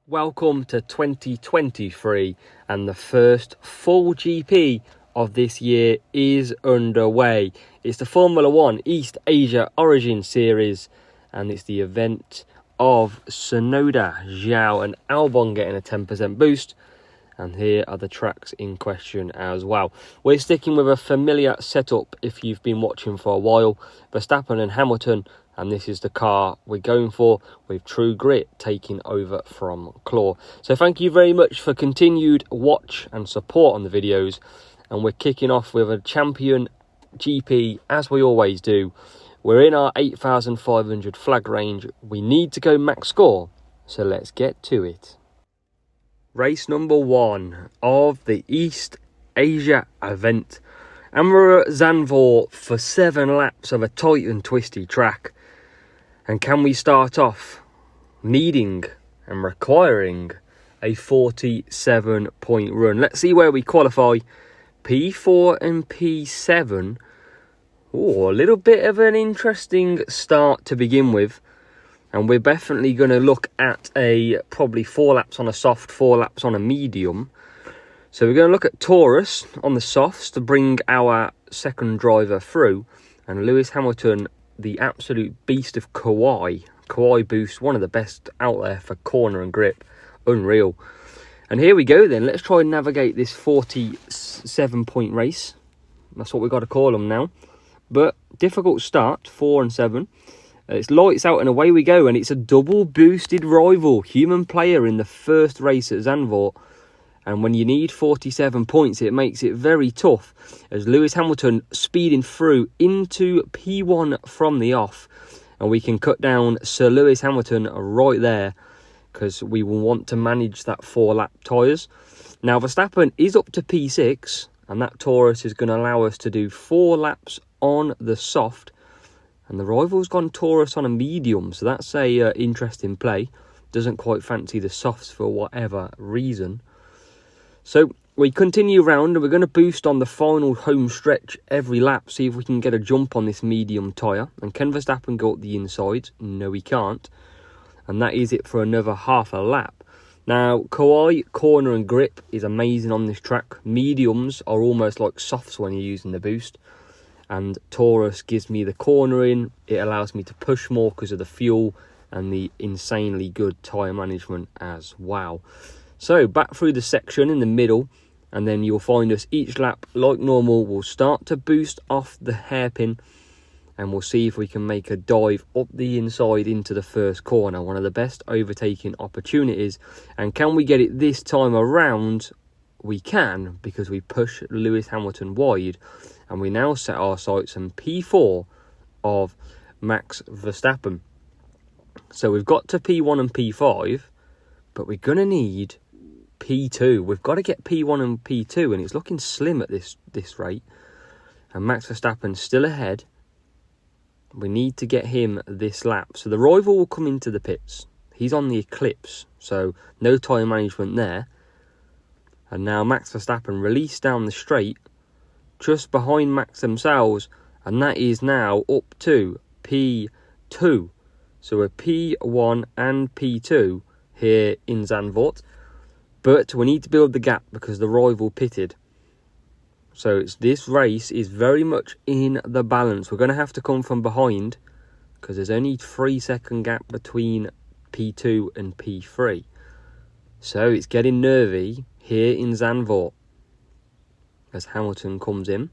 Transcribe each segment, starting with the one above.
Welcome to 2023 and the first full GP of this year is underway. It's the Formula 1 East Asia Origin Series and it's the event of Sonoda, Zhao and Albon getting a 10% boost. And here are the tracks in question as well. We're sticking with a familiar setup if you've been watching for a while. Verstappen and Hamilton, and this is the car we're going for, with True Grit taking over from Claw. So thank you very much for continued watch and support on the videos. And we're kicking off with a champion GP, as we always do. We're in our 8,500 flag range. We need to go max score, so let's get to it. Race number 1 of the East Asia event. And we're at Zandvoort for 7 laps of a tight and twisty track. And can we start off needing and requiring a 47-point run? Let's see where we qualify. P4 and P7. Oh, a little bit of an interesting start to begin with. And we're definitely going to look at probably 4 laps on a soft, 4 laps on a medium. So we're going to look at Taurus on the softs to bring our second driver through. And Lewis Hamilton, the absolute beast of Kauai. Kauai boost, one of the best out there for corner and grip. Unreal. And here we go then. Let's try and navigate this 47-point race. That's what we've got to call them now. But difficult start, 4 and 7. It's lights out and away we go, and it's a double boosted rival, human player in the first race at Zandvoort. And when you need 47 points, it makes it very tough, as Lewis Hamilton speeding through into P1 from the off. And we can cut down Sir Lewis Hamilton right there, because we will want to manage that 4-lap tyres. Now Verstappen is up to P6, and that Taurus is going to allow us to do 4 laps on the soft. And the rival's gone Taurus on a medium, so that's a interesting play. Doesn't quite fancy the softs for whatever reason. So we continue round, and we're going to boost on the final home stretch every lap, see if we can get a jump on this medium tyre. And can Verstappen go up the inside? No, he can't. And that is it for another half a lap. Now, Kauai, corner and grip is amazing on this track. Mediums are almost like softs when you're using the boost. And Taurus gives me the cornering. It allows me to push more because of the fuel and the insanely good tyre management as well. So back through the section in the middle, and then you'll find us each lap, like normal, we'll start to boost off the hairpin, and we'll see if we can make a dive up the inside into the first corner. One of the best overtaking opportunities. And can we get it this time around? We can, because we push Lewis Hamilton wide. And we now set our sights on P4 of Max Verstappen. So we've got to P1 and P5, but we're going to need P2. We've got to get P1 and P2, and it's looking slim at this rate. And Max Verstappen's still ahead. We need to get him this lap. So the rival will come into the pits. He's on the Eclipse, so no tyre management there. And now Max Verstappen released down the straight, just behind Max themselves, and that is now up to P2. So we're P1 and P2 here in Zandvoort, but we need to build the gap because the rival pitted. So this race is very much in the balance. We're going to have to come from behind because there's only 3-second gap between P2 and P3. So it's getting nervy here in Zandvoort as Hamilton comes in.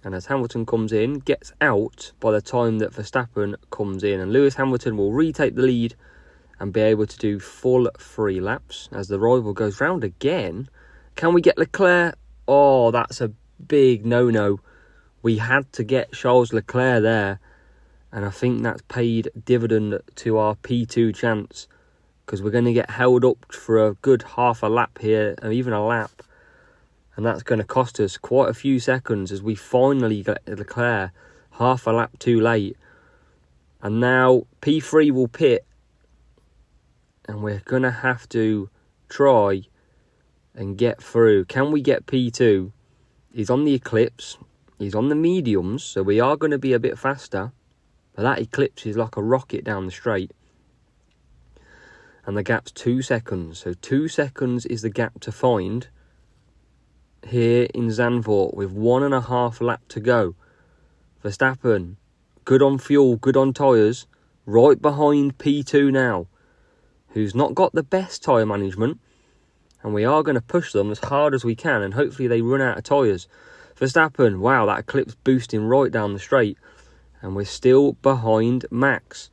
And as Hamilton comes in, gets out by the time that Verstappen comes in. And Lewis Hamilton will retake the lead and be able to do full 3 laps as the rival goes round again. Can we get Leclerc? Oh, that's a big no-no. We had to get Charles Leclerc there. And I think that's paid dividend to our P2 chance, because we're going to get held up for a good half a lap here, or even a lap. And that's going to cost us quite a few seconds as we finally get Leclerc half a lap too late. And now P3 will pit. And we're going to have to try and get through. Can we get P2? He's on the Eclipse. He's on the mediums. So we are going to be a bit faster. But that Eclipse is like a rocket down the straight. and the gap's 2 seconds. So 2 seconds is the gap to find here in Zandvoort with 1.5 lap to go. Verstappen, good on fuel, good on tyres, right behind P2 now, who's not got the best tyre management, and we are going to push them as hard as we can, and hopefully they run out of tyres. Verstappen, wow, that clip's boosting right down the straight, and we're still behind Max.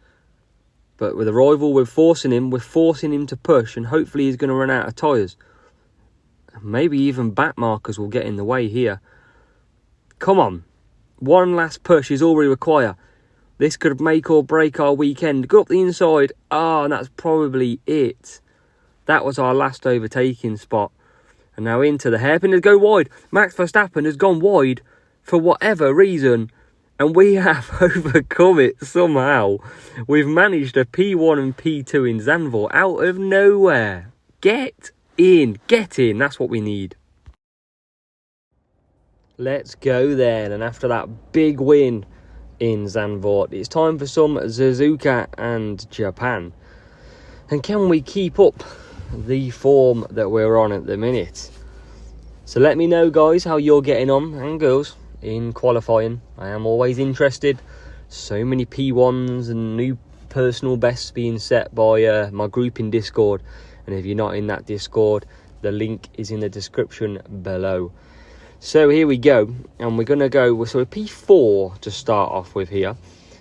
But with a rival, we're forcing him to push, and hopefully he's going to run out of tyres. Maybe even back markers will get in the way here. Come on. One last push is all we require. This could make or break our weekend. Go up the inside. And that's probably it. That was our last overtaking spot. And now into the hairpin to go wide. Max Verstappen has gone wide for whatever reason. And we have overcome it somehow. We've managed a P1 and P2 in Zandvoort out of nowhere. Get in. That's what we need. Let's go then. And after that big win in Zandvoort, it's time for some Suzuka and Japan. And can we keep up the form that we're on at the minute? So let me know, guys, how you're getting on, and girls, in qualifying. I am always interested. So many P1s and new personal bests being set by my group in Discord. And if you're not in that Discord, the link is in the description below. So here we go, and we're going to go, so a P4 to start off with here.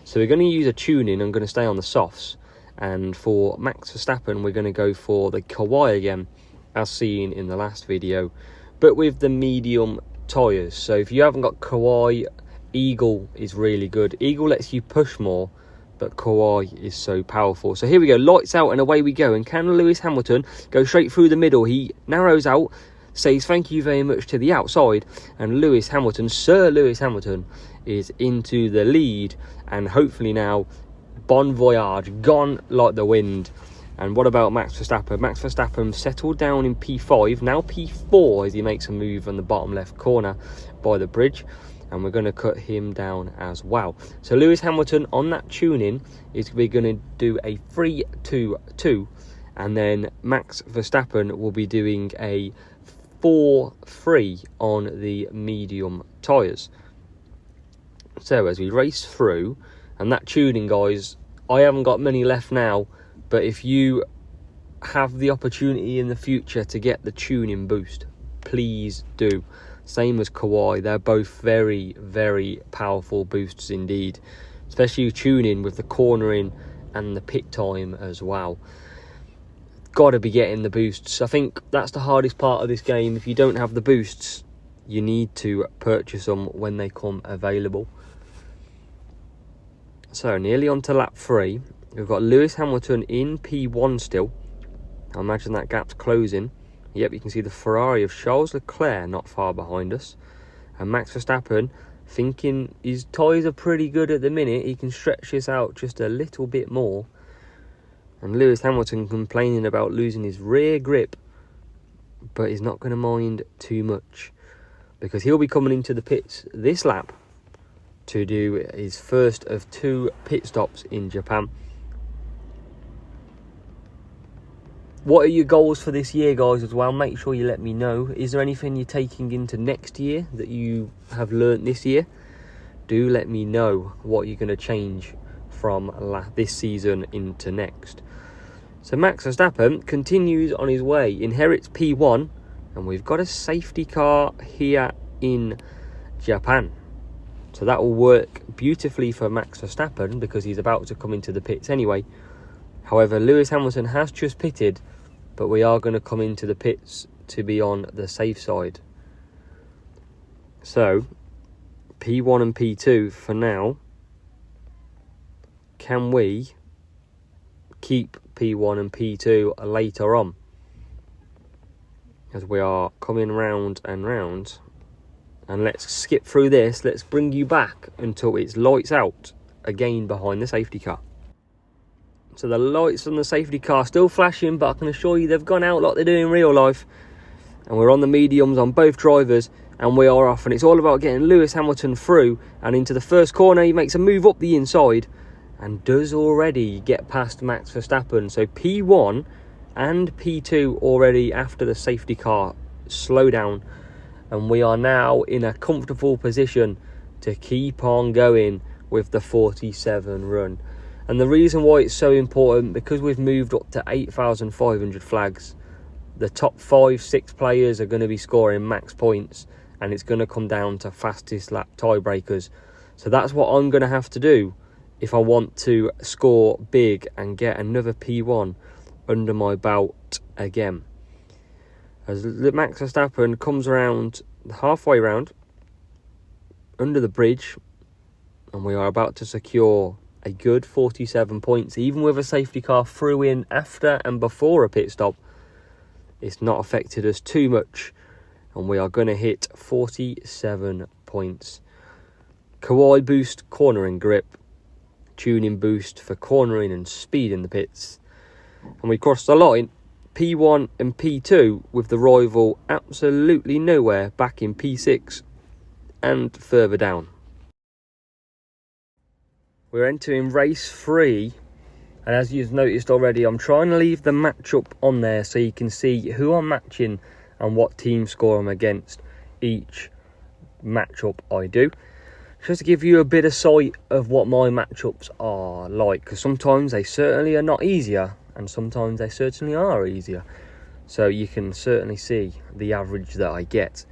So we're going to use a tuning. I'm going to stay on the softs, and for Max Verstappen we're going to go for the Kawaii again, as seen in the last video, but with the medium tyres. So if you haven't got Kawaii, Eagle is really good. Eagle lets you push more, but Kawaii is so powerful. So here we go, lights out and away we go. And can Lewis Hamilton go straight through the middle? He narrows out, says thank you very much to the outside, and Sir Lewis Hamilton is into the lead, and hopefully now bon voyage, gone like the wind. And what about Max Verstappen? Max Verstappen settled down in P5, now P4 as he makes a move on the bottom left corner by the bridge, and we're going to cut him down as well. So Lewis Hamilton on that tuning is we're going to do a 3-2-2, and then Max Verstappen will be doing a 4-3 on the medium tyres. So as we race through, and that tuning, guys, I haven't got many left now, but if you have the opportunity in the future to get the tuning boost, please do. Same as Kawaii, they're both very, very powerful boosts indeed, especially tuning with the cornering and the pit time as well. Got to be getting the boosts. I think that's the hardest part of this game. If you don't have the boosts, you need to purchase them when they come available. So nearly on to lap 3. We've got Lewis Hamilton in P1 still. I imagine that gap's closing. Yep, you can see the Ferrari of Charles Leclerc not far behind us. And Max Verstappen, thinking his tyres are pretty good at the minute, he can stretch this out just a little bit more. And Lewis Hamilton complaining about losing his rear grip, but he's not going to mind too much, because he'll be coming into the pits this lap to do his first of 2 pit stops in Japan. What are your goals for this year, guys, as well? Make sure you let me know. Is there anything you're taking into next year that you have learnt this year? Do let me know what you're going to change from this season into next. So Max Verstappen continues on his way, inherits P1, and we've got a safety car here in Japan. So that will work beautifully for Max Verstappen because he's about to come into the pits anyway. However, Lewis Hamilton has just pitted, but we are going to come into the pits to be on the safe side. So, P1 and P2 for now. Can we keep P1 and P2 later on? As we are coming round and round. And let's skip through this. Let's bring you back until it's lights out again behind the safety car. So the lights on the safety car still flashing, but I can assure you they've gone out like they do in real life. And we're on the mediums on both drivers, and we are off. And it's all about getting Lewis Hamilton through and into the first corner. He makes a move up the inside and does already get past Max Verstappen. So P1 and P2 already after the safety car slowdown, and we are now in a comfortable position to keep on going with the 47 run. And the reason why it's so important, because we've moved up to 8,500 flags, the top 5-6 players are going to be scoring max points, and it's going to come down to fastest lap tiebreakers. So that's what I'm going to have to do if I want to score big and get another P1 under my belt again. As Max Verstappen comes around halfway round under the bridge, and we are about to secure a good 47 points, even with a safety car through in after and before a pit stop. It's not affected us too much, and we are going to hit 47 points. Kawhi boost, cornering grip, tuning boost for cornering and speed in the pits. And we crossed the line, P1 and P2, with the rival absolutely nowhere back in P6 and further down. We're entering race 3, and as you've noticed already, I'm trying to leave the matchup on there so you can see who I'm matching and what team score I'm against each matchup I do. Just to give you a bit of sight of what my matchups are like, because sometimes they certainly are not easier, and sometimes they certainly are easier. So you can certainly see the average that I get.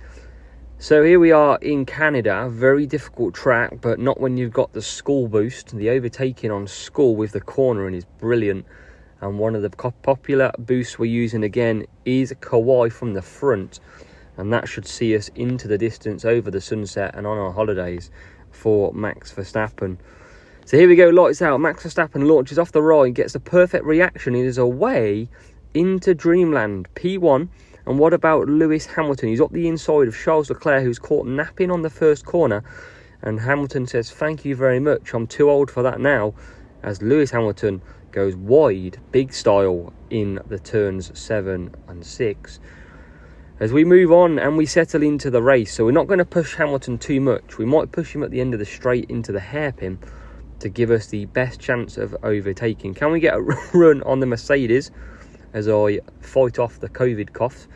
So here we are in Canada, very difficult track, but not when you've got the school boost. The overtaking on school with the cornering is brilliant, and one of the popular boosts we're using again is Kawhi from the front, and that should see us into the distance over the sunset and on our holidays for Max Verstappen. So here we go, lights out. Max Verstappen launches off the right, gets the perfect reaction. He is away into Dreamland, P1. And what about Lewis Hamilton? He's up the inside of Charles Leclerc, who's caught napping on the first corner. And Hamilton says, "Thank you very much, I'm too old for that now," as Lewis Hamilton goes wide, big style, in the turns 7 and 6. As we move on and we settle into the race, so we're not going to push Hamilton too much. We might push him at the end of the straight into the hairpin to give us the best chance of overtaking. Can we get a run on the Mercedes as I fight off the COVID coughs?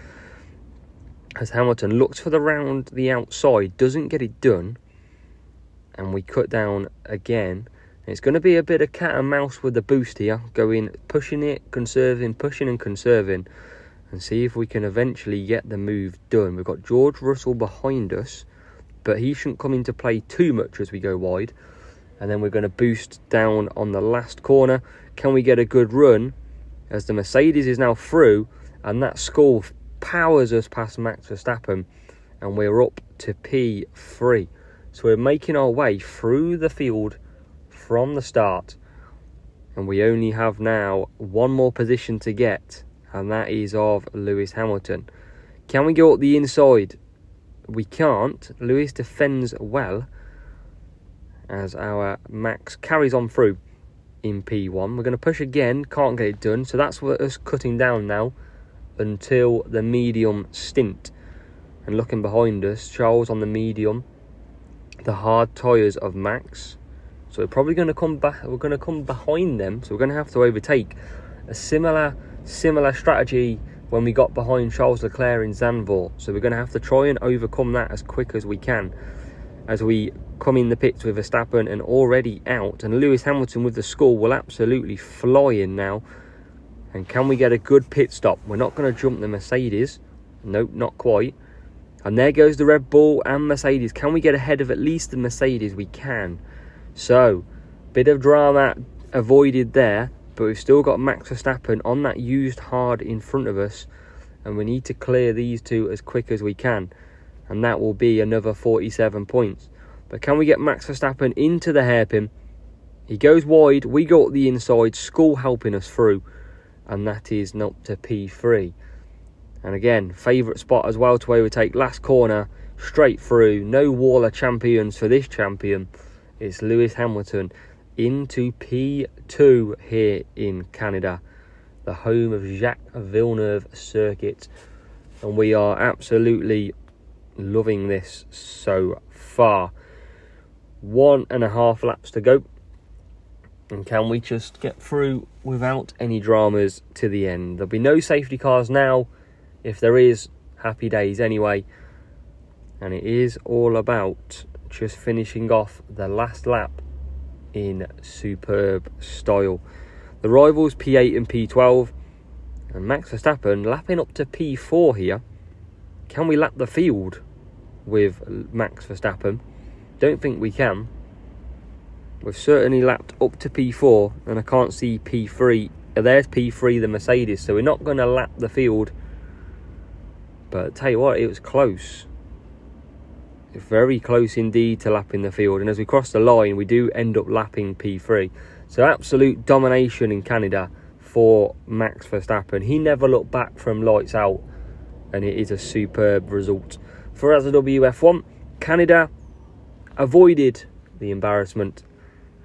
As Hamilton looks for the round the outside, doesn't get it done, and we cut down again. It's going to be a bit of cat and mouse with the boost here, going, pushing it, conserving, pushing and conserving, and see if we can eventually get the move done. We've got George Russell behind us, but he shouldn't come into play too much as we go wide. And then we're going to boost down on the last corner. Can we get a good run as the Mercedes is now through, and that Skull powers us past Max Verstappen, and we're up to P3. So we're making our way through the field from the start, and we only have now one more position to get, and that is of Lewis Hamilton. Can we go up the inside? We can't. Lewis defends well as our Max carries on through in P1. We're going to push again, can't get it done, so that's what us cutting down now until the medium stint. And looking behind us, Charles on the medium, the hard tyres of Max. So we're probably going to come back. We're going to come behind them, so we're going to have to overtake. A similar strategy when we got behind Charles Leclerc in Zandvoort. So we're going to have to try and overcome that as quick as we can, as we come in the pits with Verstappen and already out. And Lewis Hamilton with the Skull will absolutely fly in now. And can we get a good pit stop? We're not going to jump the Mercedes. Nope, not quite. And there goes the Red Bull and Mercedes. Can we get ahead of at least the Mercedes? We can. So, bit of drama avoided there, but we've still got Max Verstappen on that used hard in front of us, and we need to clear these two as quick as we can, and that will be another 47 points. But can we get Max Verstappen into the hairpin? He goes wide, we go up the inside, Skull helping us through, and that is not to P3. And again, favourite spot as well to overtake. Last corner, straight through. No wall of champions for this champion. It's Lewis Hamilton into P2 here in Canada, the home of Jacques Villeneuve circuit. And we are absolutely loving this so far. 1.5 laps to go. And can we just get through without any dramas to the end? There'll be no safety cars now. If there is, happy days anyway. And it is all about just finishing off the last lap in superb style. The rivals P8 and P12. And Max Verstappen lapping up to P4 here. Can we lap the field with Max Verstappen? Don't think we can. We've certainly lapped up to P4, and I can't see P3. There's P3, the Mercedes, so we're not going to lap the field. But I'll tell you what, it was close. Very close indeed to lapping the field. And as we cross the line, we do end up lapping P3. So absolute domination in Canada for Max Verstappen. He never looked back from lights out, and it is a superb result. For us at WF1, Canada avoided the embarrassment,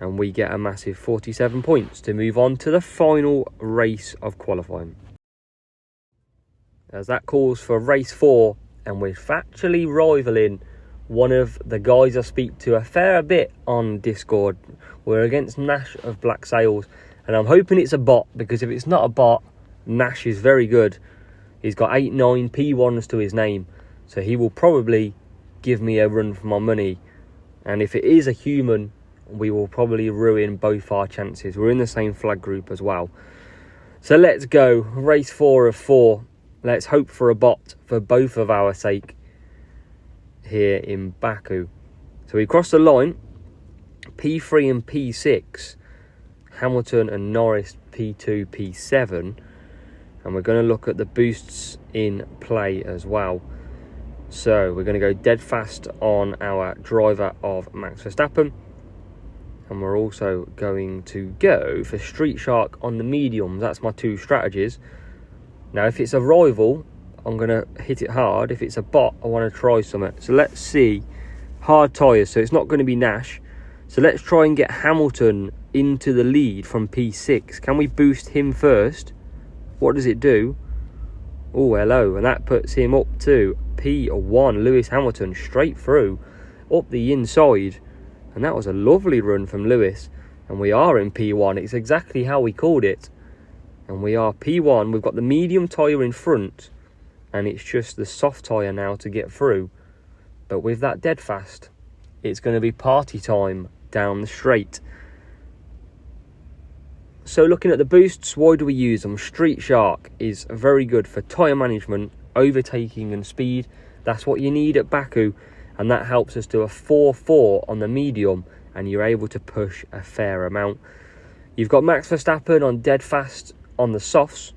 and we get a massive 47 points to move on to the final race of qualifying. As that calls for race 4, and we're factually rivaling one of the guys I speak to a fair bit on Discord. We're against Nash of Black Sails, and I'm hoping it's a bot, because if it's not a bot, Nash is very good. He's got 8-9 P1s to his name, so he will probably give me a run for my money. And if it is a human, we will probably ruin both our chances. We're in the same flag group as well. So let's go. Race 4 of 4. Let's hope for a bot for both of our sake here in Baku. So we cross the line. P3 and P6. Hamilton and Norris P2, P7. And we're going to look at the boosts in play as well. So we're going to go dead fast on our driver of Max Verstappen. And we're also going to go for Street Shark on the mediums. That's my two strategies. Now, if it's a rival, I'm going to hit it hard. If it's a bot, I want to try something. So let's see. Hard tyres, so it's not going to be Nash. So let's try and get Hamilton into the lead from P6. Can we boost him first? What does it do? Oh, hello. And that puts him up to P1. Lewis Hamilton straight through up the inside. And that was a lovely run from Lewis. And we are in P1. It's exactly how we called it. And we are P1. We've got the medium tyre in front. And it's just the soft tyre now to get through. But with that dead fast, it's going to be party time down the straight. So looking at the boosts, why do we use them? Street Shark is very good for tyre management, overtaking and speed. That's what you need at Baku. And that helps us do a 4-4 on the medium. And you're able to push a fair amount. You've got Max Verstappen on dead fast on the softs.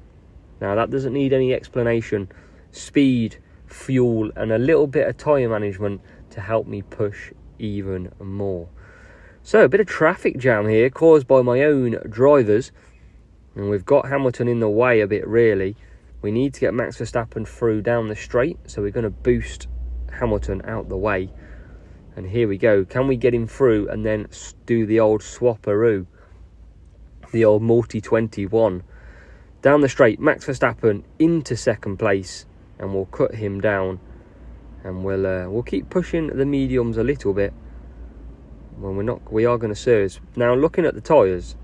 Now that doesn't need any explanation. Speed, fuel and a little bit of tyre management to help me push even more. So a bit of traffic jam here caused by my own drivers, and we've got Hamilton in the way a bit really. We need to get Max Verstappen through down the straight, so we're going to boost Hamilton out the way. And here we go. Can we get him through and then do the old swapperoo, the old multi-21 down the straight? Max Verstappen into second place, and we'll cut him down, and we'll keep pushing the mediums a little bit. When we are going to surge. Now looking at the tyres,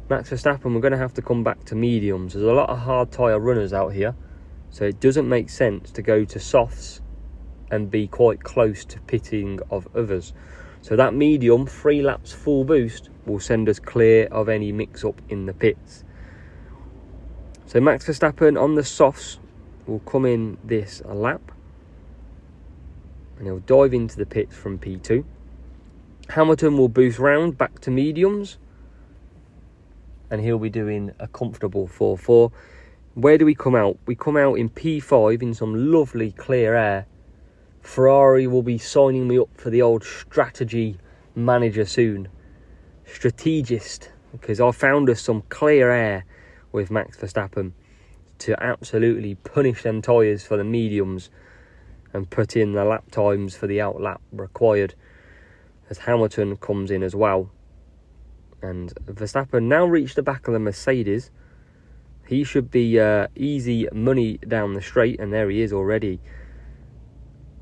Max Verstappen, we're going to have to come back to mediums. There's a lot of hard tyre runners out here, so it doesn't make sense to go to softs and be quite close to pitting of others. So that medium 3 laps full boost will send us clear of any mix up in the pits. So Max Verstappen on the softs will come in this lap, and he'll dive into the pits from P2. Hamilton will boost round back to mediums, and he'll be doing a comfortable 4-4. Where do we come out? We come out in P5 in some lovely clear air. Ferrari will be signing me up for the old strategy manager soon. Strategist, because I found us some clear air with Max Verstappen to absolutely punish them tyres for the mediums and put in the lap times for the out lap required. As Hamilton comes in as well. And Verstappen now reached the back of the Mercedes. He should be easy money down the straight, and there he is already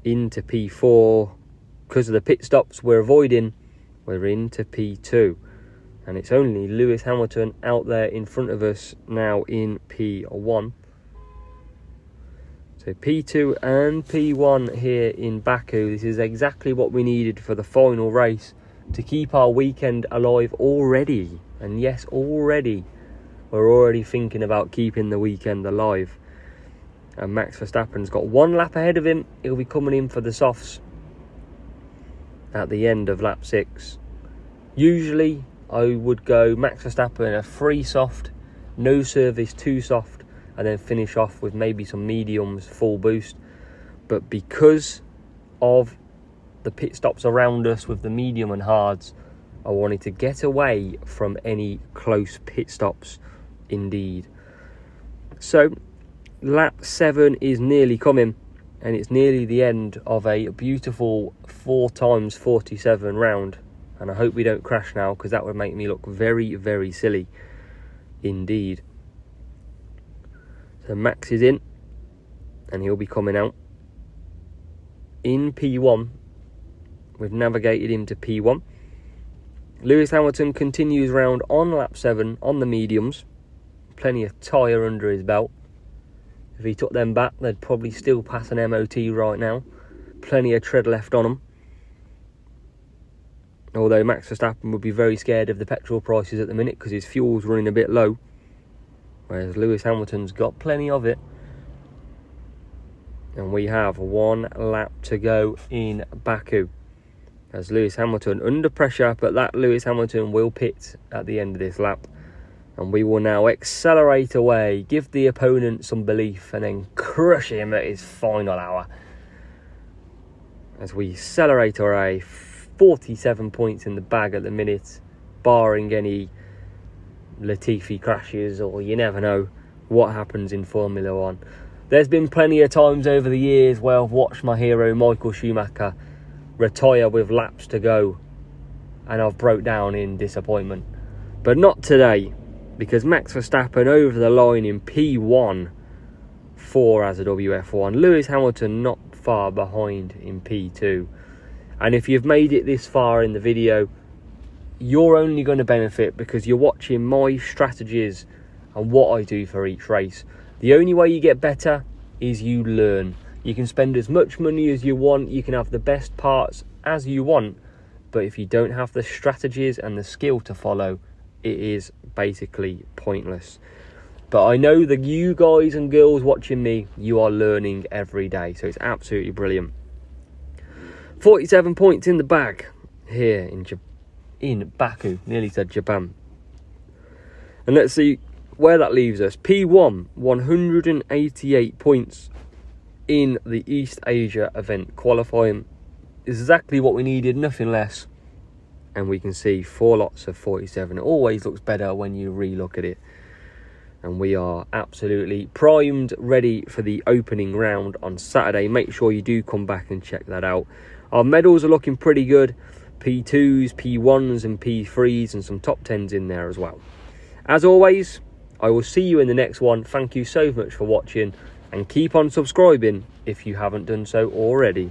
into P4. Because of the pit stops we're avoiding, we're into P2. And it's only Lewis Hamilton out there in front of us now in P1. So P2 and P1 here in Baku. This is exactly what we needed for the final race to keep our weekend alive already. And yes, already. We're already thinking about keeping the weekend alive. And Max Verstappen's got 1 lap ahead of him. He'll be coming in for the softs at the end of lap 6. Usually I would go Max Verstappen a 3 soft, no service 2 soft, and then finish off with maybe some mediums full boost. But because of the pit stops around us with the medium and hards, I wanted to get away from any close pit stops indeed. So lap 7 is nearly coming, and it's nearly the end of a beautiful 4x47 round. And I hope we don't crash now, because that would make me look very, very silly indeed. So Max is in, and he'll be coming out in P1. We've navigated him to P1. Lewis Hamilton continues round on lap 7 on the mediums. Plenty of tyre under his belt. If he took them back, they'd probably still pass an MOT right now. Plenty of tread left on them. Although Max Verstappen would be very scared of the petrol prices at the minute, because his fuel's running a bit low. Whereas Lewis Hamilton's got plenty of it. And we have 1 lap to go in Baku. As Lewis Hamilton under pressure, but that Lewis Hamilton will pit at the end of this lap. And we will now accelerate away, give the opponent some belief, and then crush him at his final hour. As we accelerate away, 47 points in the bag at the minute, barring any Latifi crashes, or you never know what happens in Formula 1. There's been plenty of times over the years where I've watched my hero Michael Schumacher retire with laps to go, and I've broke down in disappointment. But not today, because Max Verstappen over the line in P1 for as a WF1. Lewis Hamilton not far behind in P2. And if you've made it this far in the video, you're only going to benefit because you're watching my strategies and what I do for each race. The only way you get better is you learn. You can spend as much money as you want, you can have the best parts as you want, but if you don't have the strategies and the skill to follow, it is basically pointless. But I know that you guys and girls watching me, you are learning every day, so it's absolutely brilliant. 47 points in the bag here in Baku, nearly said Japan. And let's see where that leaves us. P1, 188 points in the East Asia event qualifying. Exactly what we needed, nothing less. And we can see 4 lots of 47. It always looks better when you re-look at it. And we are absolutely primed, ready for the opening round on Saturday. Make sure you do come back and check that out. Our medals are looking pretty good. P2s, P1s and P3s, and some top 10s in there as well. As always, I will see you in the next one. Thank you so much for watching, and keep on subscribing if you haven't done so already.